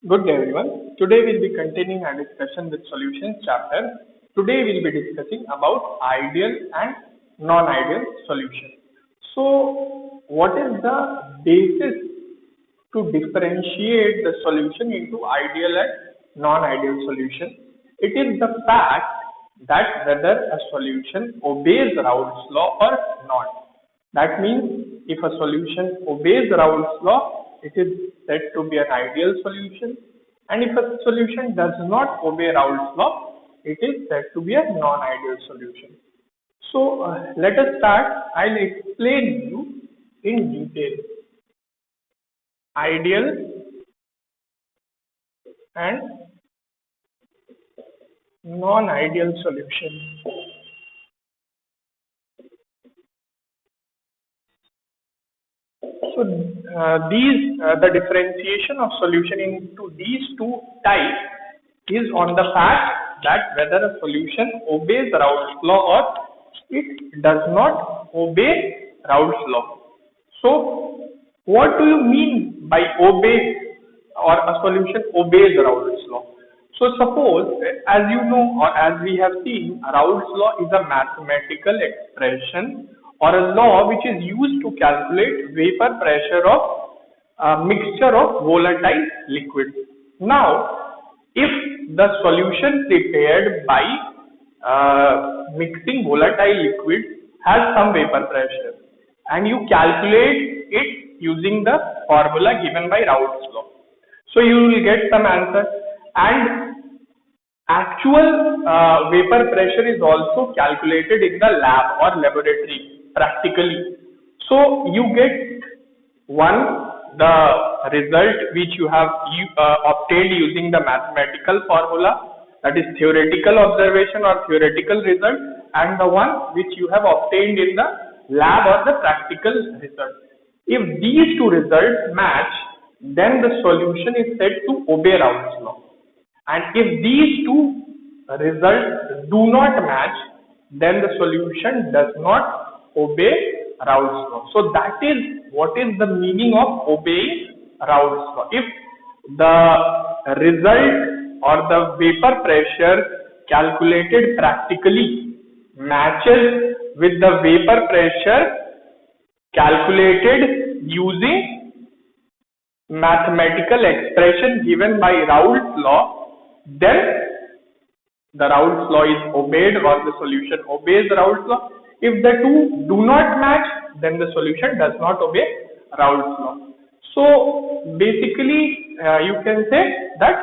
Good day everyone. Today we'll be continuing our discussion with solutions chapter. Today we'll be discussing about ideal and non-ideal solution. So what is the basis to differentiate the solution into ideal and non-ideal solution? It is the fact that whether a solution obeys Raoult's law or not. That means if a solution obeys Raoult's law, it is said to be an ideal solution, and if a solution does not obey Raoult's law, it is said to be a non-ideal solution. So let us start. I'll explain you in detail ideal and non-ideal solution. So the differentiation of solution into these two types is on the fact that whether a solution obeys Raoult's law or it does not obey Raoult's law. So what do you mean by obey or a solution obeys Raoult's law? So suppose, as you know or as we have seen, Raoult's law is a mathematical expression or a law which is used to calculate vapor pressure of a mixture of volatile liquids. Now, if the solution prepared by mixing volatile liquid has some vapor pressure and you calculate it using the formula given by Raoult's law, so you will get some answer, and actual vapor pressure is also calculated in the lab or laboratory practically. So you get the result which you have obtained using the mathematical formula, that is theoretical observation or theoretical result, and the one which you have obtained in the lab or the practical result. If these two results match, then the solution is said to obey Raoult's law. And if these two results do not match, then the solution does not obey Raoult's law. So that is what is the meaning of obeying Raoult's law. If the result or the vapor pressure calculated practically matches with the vapor pressure calculated using mathematical expression given by Raoult's law, then the Raoult's law is obeyed or the solution obeys Raoult's law. If the two do not match, then the solution does not obey Raoult's law. So basically you can say that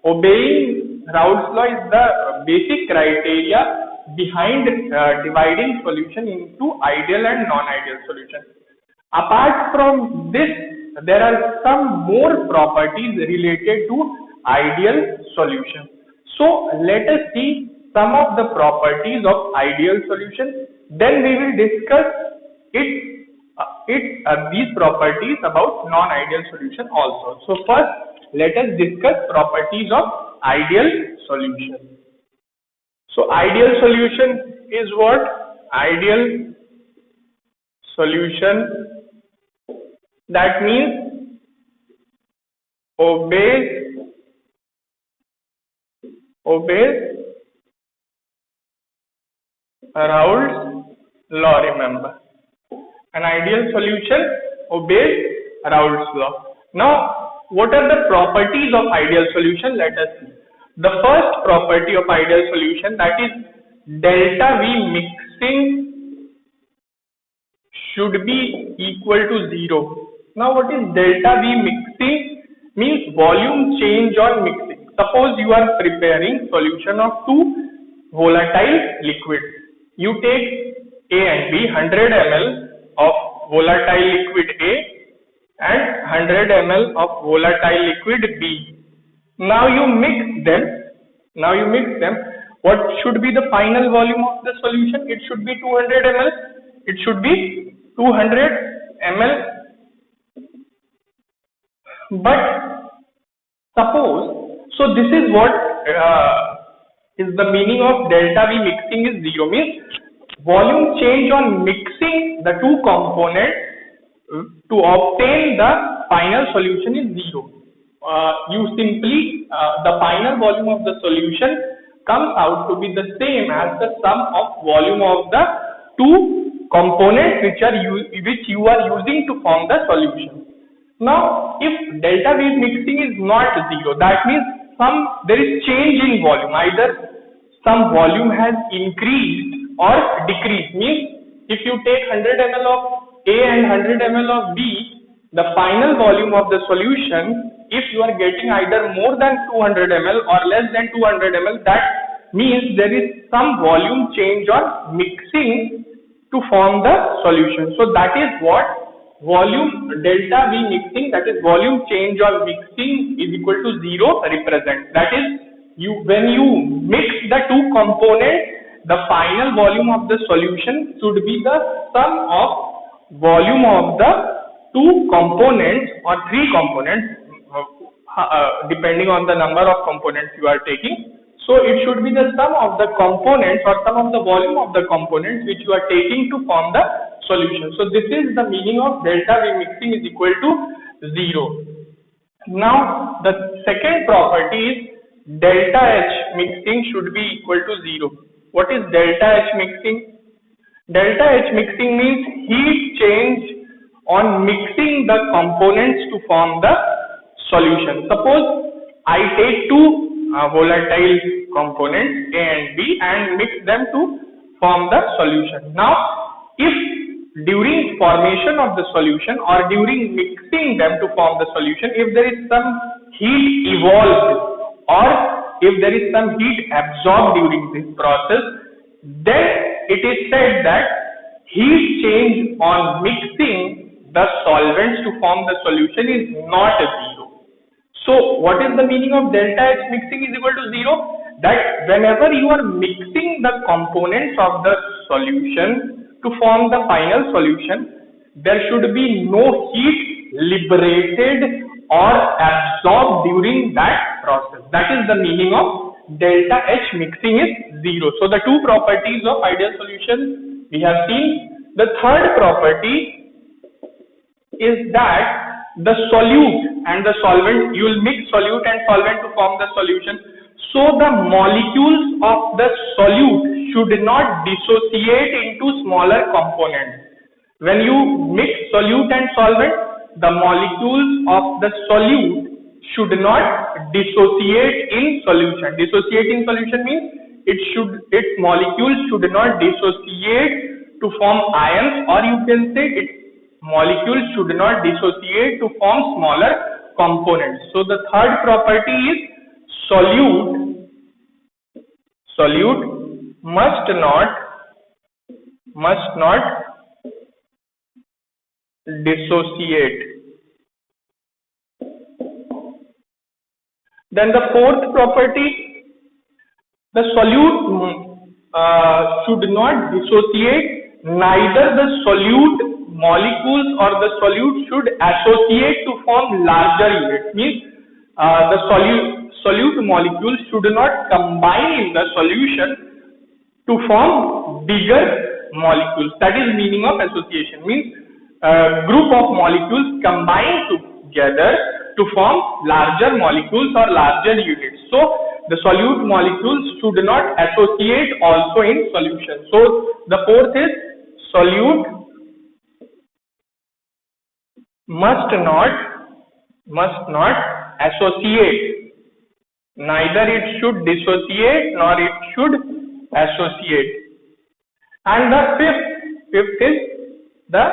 obeying Raoult's law is the basic criteria behind dividing solution into ideal and non-ideal solution. Apart from this, there are some more properties related to ideal solution. So let us see some of the properties of ideal solution. Then we will discuss these properties about non-ideal solution also. So first, let us discuss properties of ideal solution. So ideal solution is what? Ideal solution, that means obeys Raoult's law. Remember, an ideal solution obeys Raoult's law. Now, what are the properties of ideal solution? Let us see. The first property of ideal solution, that is delta V mixing should be equal to 0. Now, what is delta V mixing? Means volume change on mixing. Suppose you are preparing solution of two volatile liquids. You take A and B, 100 ml of volatile liquid A and 100 ml of volatile liquid B. Now you mix them. What should be the final volume of the solution? It should be 200 ml. It should be 200 ml. But suppose, so this is what is the meaning of delta V mixing is 0, means volume change on mixing the two components to obtain the final solution is 0. you simply the final volume of the solution comes out to be the same as the sum of volume of the two components which you are using to form the solution. Now, if delta V mixing is not zero, that means there is change in volume. Either some volume has increased or decreased. Means if you take 100 ml of A and 100 ml of B, the final volume of the solution, if you are getting either more than 200 ml or less than 200 ml, that means there is some volume change or mixing to form the solution. So that is what volume delta V mixing, that is volume change or mixing, is equal to zero represent. That is, when you mix the two components, the final volume of the solution should be the sum of volume of the two components or three components, depending on the number of components you are taking. So it should be the sum of the components or sum of the volume of the components which you are taking to form the solution. So this is the meaning of delta V mixing is equal to zero. Now the second property is delta H mixing should be equal to zero. What is delta H mixing? Delta H mixing means heat change on mixing the components to form the solution. Suppose I take two volatile components A and B and mix them to form the solution. Now, if during formation of the solution or during mixing them to form the solution, if there is some heat evolved or if there is some heat absorbed during this process, then it is said that heat change on mixing the solvents to form the solution is not zero. So what is the meaning of delta H mixing is equal to zero? That whenever you are mixing the components of the solution to form the final solution, there should be no heat liberated or absorbed during that process. That is the meaning of delta H mixing is zero. So the two properties of ideal solution we have seen. The third property is that the solute and the solvent, you will mix solute and solvent to form the solution. So the molecules of the solute should not dissociate into smaller components. When you mix solute and solvent, the molecules of the solute should not dissociate in solution. Dissociate in solution means its molecules should not dissociate to form ions, or you can say its molecules should not dissociate to form smaller components. So the third property is solute must not dissociate. Then the fourth property, the solute should not dissociate, neither the solute molecules or the solute should associate to form larger units. Means the solute molecules should not combine in the solution to form bigger molecules. That is meaning of association. Means a group of molecules combine together to form larger molecules or larger units. So the solute molecules should not associate also in solution. So the fourth is solute must not associate, neither it should dissociate nor it should associate. And the fifth is the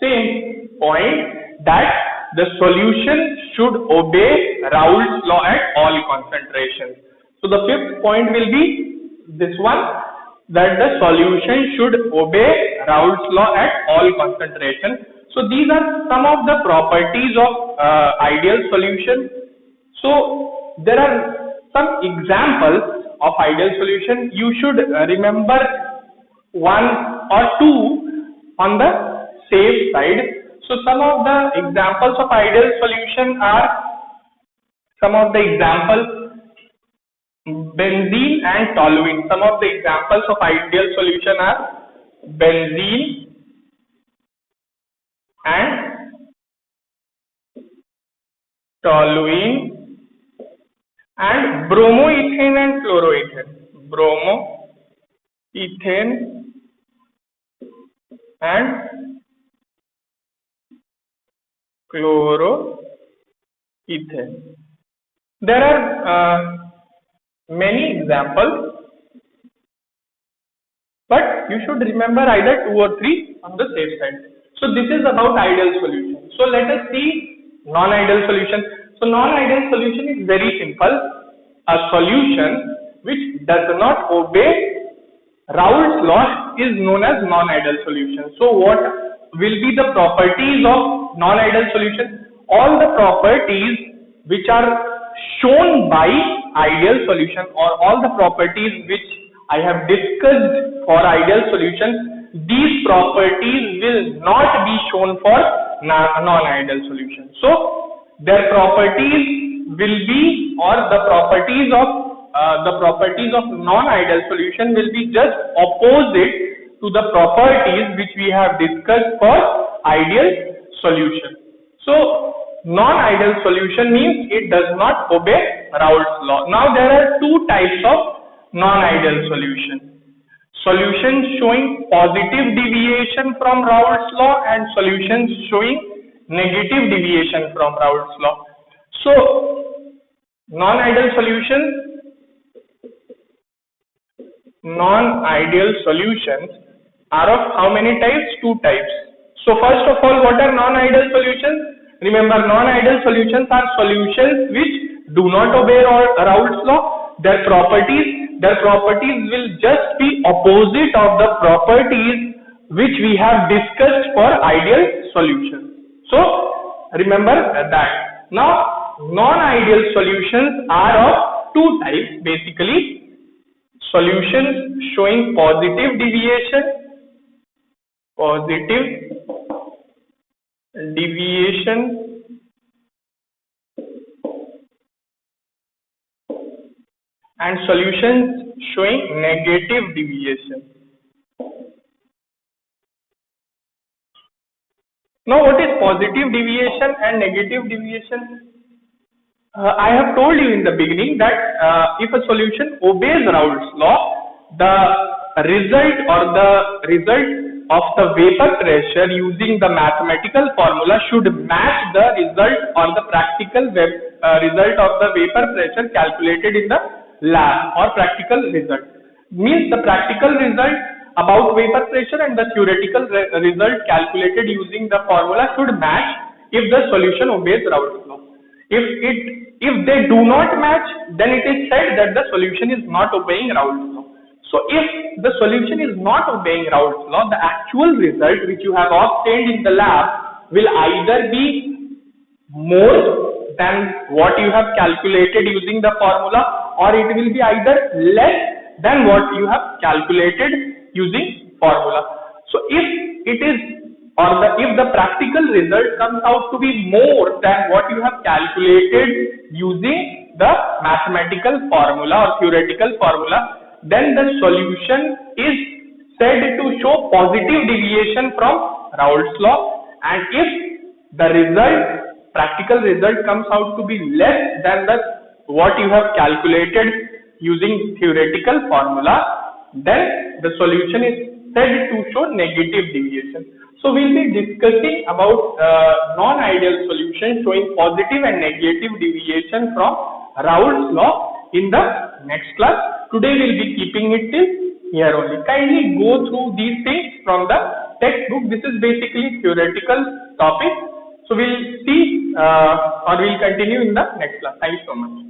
same point, that the solution should obey Raoult's law at all concentrations. So the fifth point will be this one, that the solution should obey Raoult's law at all concentrations. So these are some of the properties of ideal solution. So there are some examples of ideal solution. You should remember one or two on the safe side. So some of the examples of ideal solution are, benzene and toluene. Some of the examples of ideal solution are benzene and toluene, and bromoethane and chloroethane. Bromoethane and chloroethane. There are many examples, but you should remember either 2 or 3 on the safe side. So this is about ideal solution. So let us see non-ideal solution. So non-ideal solution is very simple. A solution which does not obey Raoult's law is known as non-ideal solution. So what will be the properties of non-ideal solution? All the properties which are shown by ideal solution, or all the properties which I have discussed for ideal solution, these properties will not be shown for non-ideal solution. So their properties will be, or the properties of non-ideal solution will be just opposite to the properties which we have discussed for ideal solution. So non-ideal solution means it does not obey Raoult's law. Now there are 2 types of non-ideal solution. Solutions showing positive deviation from Raoult's law and solutions showing negative deviation from Raoult's law. So non-ideal solutions are of how many types? 2 types. So first of all, what are non-ideal solutions? Remember, non-ideal solutions are solutions which do not obey Raoult's law. Their properties will just be opposite of the properties which we have discussed for ideal solutions. So remember that. Now non-ideal solutions are of 2 types basically. Solutions showing positive deviation and solutions showing negative deviation. Now what is positive deviation and negative deviation? I have told you in the beginning that if a solution obeys Raoult's law, the result of the vapor pressure using the mathematical formula should match the result or the practical result of the vapor pressure calculated in the lab, or practical result. Means the practical result about vapor pressure and the theoretical result calculated using the formula should match if the solution obeys Raoult's law. If they do not match, then it is said that the solution is not obeying Raoult's law. So if the solution is not obeying Raoult's law, the actual result which you have obtained in the lab will either be more than what you have calculated using the formula, or it will be either less than what you have calculated using formula. So if the practical result comes out to be more than what you have calculated using the mathematical formula or theoretical formula, then the solution is said to show positive deviation from Raoult's law. And if the practical result comes out to be less than what you have calculated using theoretical formula, then the solution is said to show negative deviation. So we'll be discussing about non-ideal solution showing positive and negative deviation from Raoult's law in the next class. Today we'll be keeping it till here only. Kindly go through these things from the textbook. This is basically theoretical topic. So we'll see or we'll continue in the next class. Thank you so much.